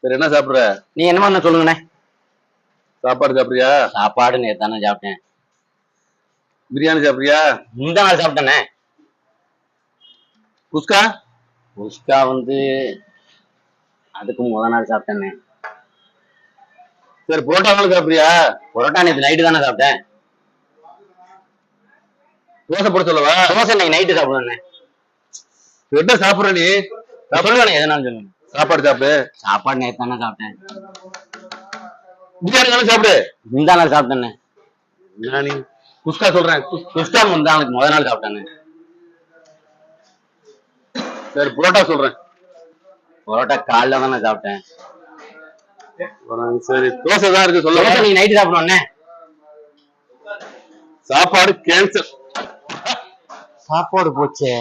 சரி என்ன சாப்பிடுற? நீ என்னமா சொல்லுங்கண்ணே. சாப்பாடு சாப்பிடுறியா? சாப்பாடு நேத்து தானே சாப்பிட்டேன். பிரியாணி சாப்பிடுறியா? முந்தா நாள் சாப்பிட்டேனே. குஸ்கா? குஸ்கா அதுக்கு முத நாள் சாப்பிட்டேனே. சரி புரோட்டா சாப்பிடுறியா? புரோட்டா நேத்து நைட்டு தானே சாப்பிட்டேன். தோசை போட சொல்லவா? தோசை இன்னைக்கு நைட்டு சாப்பிடுவேன். என்ன சாப்பிடுற நீ? சொல்லுவேன் எதனாலும் சொல்லுங்க. சாப்பாடு சாப்பிடு. சாப்பாடு நேத்து தானே சாப்பிட்டேன். பிரியாணி தானே சாப்பிடு. முந்தா நாள் சாப்பிட்டேனே. நீ குஸ்கா சொல்றேன். குஸ்கா முந்தா நாளுக்கு முத நாள் சாப்பிட்டேனே. சரி புரோட்டா சொல்றேன். புரோட்டா காலைல தானே சாப்பிட்டேன். சரி தோசை தான் இருக்கு சொல்ல. நீ நைட்டு சாப்பிடுவோன்னே. சாப்பாடு கேன்சல். சாப்பாடு போச்சே.